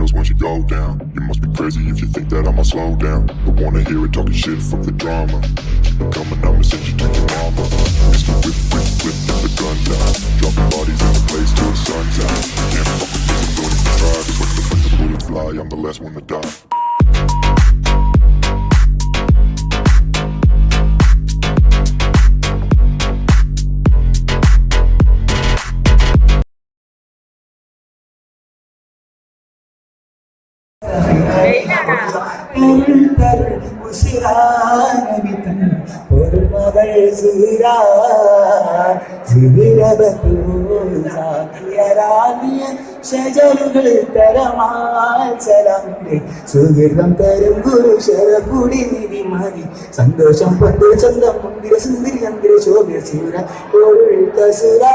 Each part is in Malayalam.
knows when she go down. You must be crazy if you think that I'ma slow down. Don't wanna hear it talking shit from the drama. Keep it coming, I'ma send you to your mama. Mr. Whip, whip, whip, get the guns out. Dropping bodies in the place till the sun's out. Can't fuck with me, so don't even try. Cause when the bullets fly, I'm the last one to die. സുഹൃതം തരും ഗുരു ശരപുടി നിധി മതി സന്തോഷം പണ്ട് ചന്തം മുന്തിര സുന്ദരി ചന്ദ്ര ശോഭ സൂര കസുരാ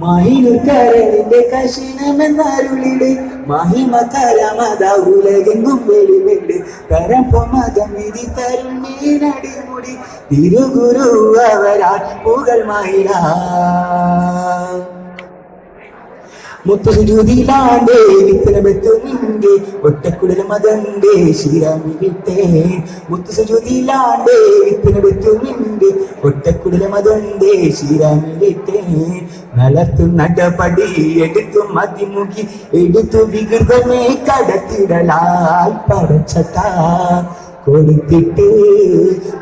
മാഹിനുക്കരണിന്റെ കശിനമെന്നരുളിട് മഹിമകരമത ഉലകെങ്കും വെളിവിണ്ട് പരമ്പമതം വിധി തരും മീനടിമുടി തിരുഗുരു അവരാ പുകൾ മഹിള മുത്തുസുജൂതിയിലാണ്ടേ വിത്തനമെത്തുമിണ്ടേ ഒറ്റക്കുടൽ മതണ്ടേ ശ്രീരാമി വിട്ടേ മുത്തുസുജൂതിയിലാണ്ടേ വിത്തനമെത്തുമിണ്ടേ ഒറ്റക്കുടൽ മതണ്ടേ ശ്രീരാമി വിട്ടേ നലത്തു നടപടി എടുത്തു മതിമുഖി എടുത്തു വികൃതമേ കടത്തിടലാൽ പടച്ചട്ട കൊടുത്തിട്ട്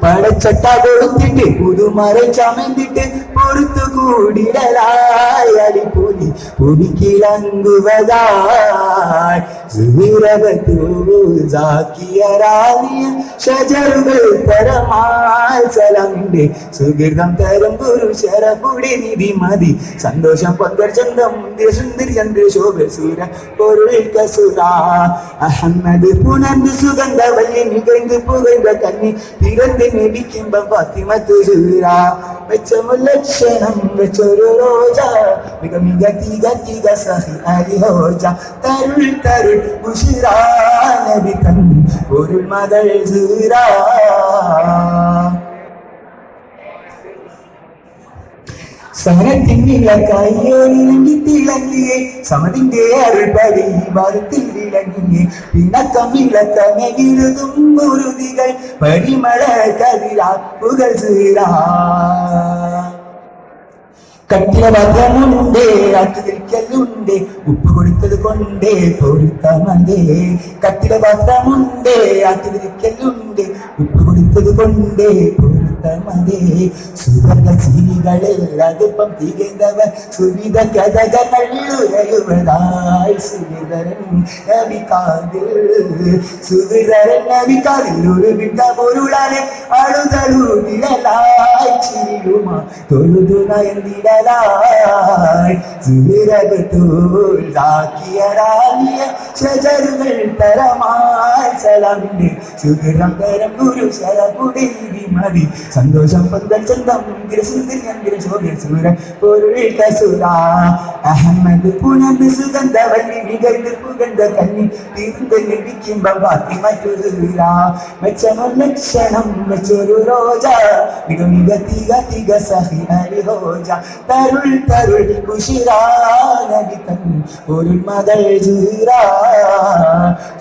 പടച്ചട്ട കൊടുത്തിട്ട് പുതുമറ ചമന്നിട്ട് പൊറുത്തു കൂടിടലായി അടിപൊളി പുവിക്കിളങ്ങുവതായി ഷജറുകൾ തരമാൽ സലമിന്റെ സുഹൃതം തരം ഗുരു ശരപുടി നിധി മതി സന്തോഷം പങ്കർ ചന്തം മുന്തിര സുന്ദരി ചന്ദ്ര ശോഭ സൂര പൊരുൾ കസുര അഹമ്മദ് പുണർന്ന് സുഗന്ധ വല്ലി നികഴ്ந்து പുകഴ്ந்த കന്നി പിറന്ന് നബിക്കുമ്പം ഫാത്തിമത്ത് സൂര വെച്ചമുള്ള ലക്ഷണം വെച്ചൊരു റോജ മിക മിക തീക തീക സഹി അലി ഹോജ തരുൾ തരുൾ ഉഷിരാ നബി തൻ പൊരുൾ മകൾ സൂര സഹനത്തിൻ വിളക്കായോനിലങ്ങി തിളങ്ങിയേ സമതിന്റെ അരുൾപടി ഭാരത്തിൽ വിളങ്ങിയേ പിണക്കം വിളക്കമെഴുതും മുരുതികൾ പരിമള കതിരാപ്പുകൾ സീരാ കട്ടില പാത്രമുണ്ടേ ആറ്റുതിരിക്കലുണ്ടേ ഉപ്പ് കൊടുത്തത് കൊണ്ടേ പൊരുത്തമതേ കട്ടില പാത്രമുണ്ടേ ആറ്റുതിരിക്കലുണ്ടേ ഉപ്പ് കൊടുത്തത് കൊണ്ടേ പൊരുത്തമതേ സുവർണ ജീവികളിൽ അതിപ്പം തികഞ്ഞവ സുവിധ കഥകൾ ഉയരുവതായി സുവിധരൻ നബിക്കാതിൽ ഒരു വിട്ട പൊരുളാനെ അഴുതലുടിലായി ചിരിയുമാ തൊഴുതു നയന്തിട ഷജറുകൾ തരമായി സലാമിന്റെ സുഹൃതം തരം ഗുരു ശരപുടി മതി സന്തോഷം പന്തൽ ചന്തം മുന്തിര സുന്ദരി ചന്ദ്ര ശോഭ സൂര പൊരുൾ കസുര അഹമ്മദ് പുണർന്ന് സുഗന്ധ വല്ലി മികഴ്ന്ന് പുകഴ്ந்த കന്നി തീർന്ന് ലഭിക്കുമ്പം ഫാത്തിമത്ത് സൂര മെച്ചമൊരു ലക്ഷണം വെച്ചൊരു റോജ മിക മിക തിക തിക സഹി അലി ഹോജ തരുൾ തരുൾ ഉഷിരാ നബി തൻ പൊരുൾ മകൾ സൂര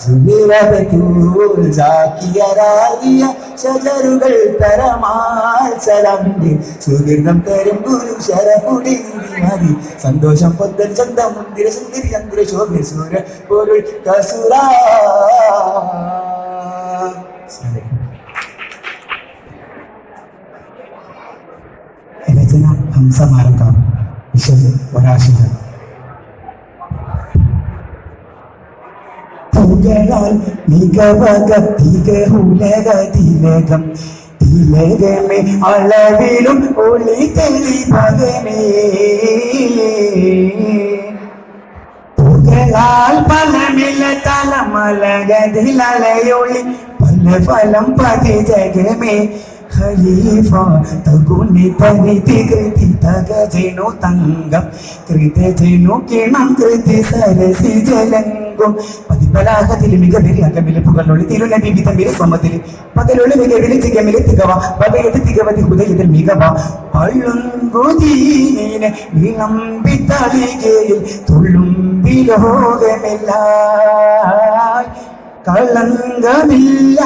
സുബിറബത്തുൽ സാക്കിയരാകിയ ഷജറുകൾ തരമാൽ സലാമിന്റെ സുഹൃതം തരും ഗുരു ശരപുടി മതി സന്തോഷം പൊന്തൽ ചന്തം മുന്തിര സുന്ദരി ചന്ദ്ര ശോഭ സൂര പൊരുൾ കസുര രചന ഹംസമാർക്കാം വിഷയം ഒരാശയം തുകളാൽ മികവക തികഉലകതിലകം തിലകമേ അളവിലും ഒളി തെളിവകമേ തുകളാൽ ഫലമില്ല തലമലകതിലലയൊളി പല ഫലം പതി ജഗമേ ഖലീഫ തകുനി തനി തികൃതി തകജനു തങ്കം കൃതജനു കിണം കൃതി സരസി ജലങ്കും പതിപലാഹത്തിൽ മികവിൽ അകമില് പുകളൊളി തിരുനബി വിധമില് സ്വമതിൽ പകലൊളി മികവില് തികമില് തികവ പകയത് തികവതി ഹുദയത്തിൽ മികവ പള്ളുങ്കുതീനെ വിളമ്പി തളികയിൽ തുള്ളുമ്പി ലോകമില്ല കളങ്കമില്ല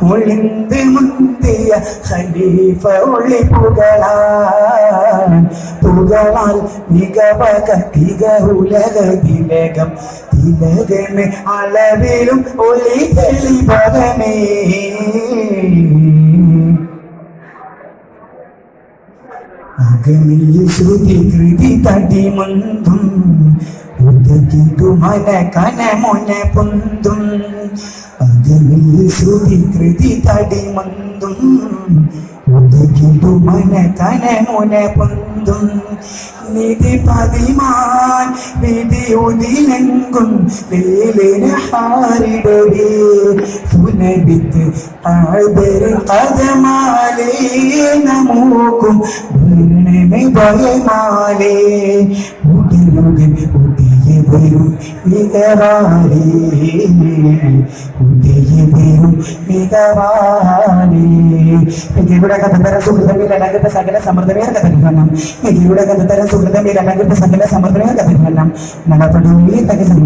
ഒളിന്ത് മുന്തിയ ഖലീഫ ഒളി പുകളാൽ മികവക തിക ഉലക തിലകം തിലകമേ അളവിലും ഒളി തെളിവകമേ അകമിൽ ശ്രുതി കൃതി തടി മുന്തും ഉദകിടു മന കന മുന പൊന്തും അകമിൽ ശ്രുതി കൃതി തടി മുന്തും ഉദകിടു മന കന മുന പൊന്തും നിധി പതിമാൻ വിധി ഉദിലെങ്കും വേലിന ഹാരിടവേ സുനബിത്ത് ആദര കദമാലേ നമോക്കും ഭരണമേ ഭയമാലേ ഉടലുകൻ ഉടയ വരും മികവാലേ ഉടയ വരും മികവാലേ മികയുടെ കഥതര സുഹൃതമിൽ അനഗത സകല സമൃദ്ധമേ കഥനം മികയുടെ കഥതര സുഹൃതമിൽ അനഗത സകല സമൃദ്ധമേ കഥനം നടപടി തകസം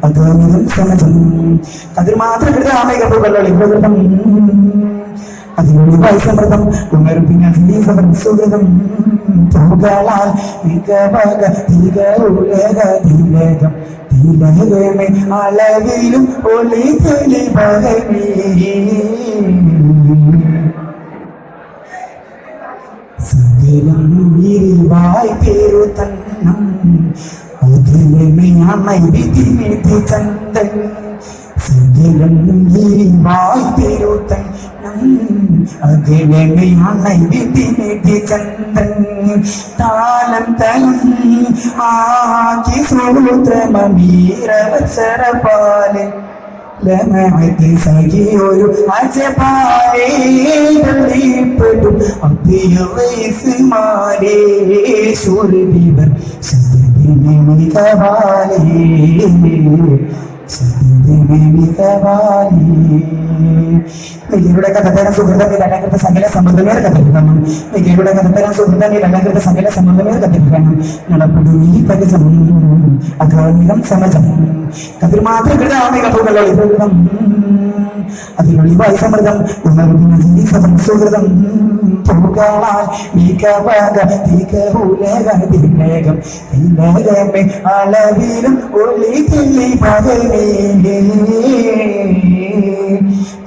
അഗോമിതം സമജം അതിൽ മാത്രം കൃതാമേക പുകളൊളി പ്രകൃതം അതിലൊളിവായി സമൃദ്ധം ഉണർപ്പിനും സുഹൃതം പുകളാൽ മികവക തിക ഉലക തിലകം തിലകമേ അളവിലും ഒളി തെളിവകമേ സകലം വിരിവായി പേരു തന്നം അതിലമേ അമ്മ വിധിനിധി ചന്ദൻ സകലം വിരിവായി പേരു തന്നം അതിലമേ അമ്മ വിധിനിധി ചന്ദൻ താലം തലം ആക്കി സൂത്രമീരവസരപാലെ ലമഅത്ത് സഖിയൊരു അജപാലേ ദളിപ്പെടും അഭിയവൈസ്മാലേ ശൂർദിവർ സദദിനെ മികവാലേ സദദിനെ മികവാലേ മികയുടെ കഥതരം സുഹൃതമിൽ അലങ്കൃത സകല സമ്മർദ്ദമേർ കഥിക്കണം മികയുടെ കഥതരം സുഹൃതമിൽ അലങ്കൃത സകല സമ്മർദ്ദമേർ കഥിക്കണം നടപ്പെടും ഈ പരിചം അഗാമികം സമജം കതിർ മാത്രം കൃതാമിക പുകളൊളി പ്രകൃതം അതിലൊളിവായി സമൃദ്ധം ഉണർവിനും സുഹൃതം പുകളാൽ മികവക തിക ഉലക തിലകം തിലകമേ അളവിലും ഒളി തെളിവകമേ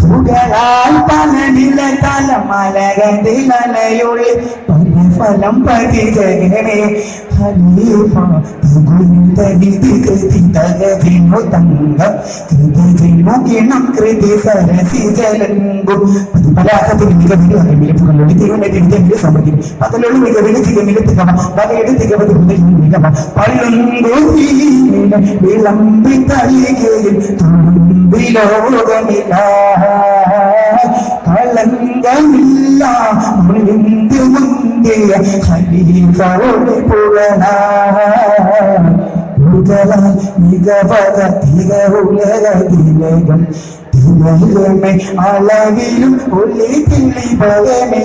പുകളാൽ പലനില തലമലകതിലലയൊളി ഫലം പതിജകനെ ഖലീഫ തകുന്തനിധി കൃതി തകതിനു തങ്കം കൃതജിനു കിണം കൃതി സരസി ജലങ്കു പതിപലാഹത്തിൽ മികവിൽ അകമിലെ പുകളൊളി തിരുനബി വിധമില് സമൃദ്ധി പകലൊളി മികവില് തികമില് തികവ വകയുടെ തികവതി ഹൃദയം മികവ പള്ളുങ്കുതീനെ വിളമ്പി തളികയിൽ തുളുമ്പി ലോകമില്ല കളങ്കമില്ല മുളിന്ത് മുന്തിയ ഖലീഫ ഒളി പുകളാൽ മികവക തിക ഉലക തിലകം തിലകമേ അളവിലും ഒളി തെളിവകമേ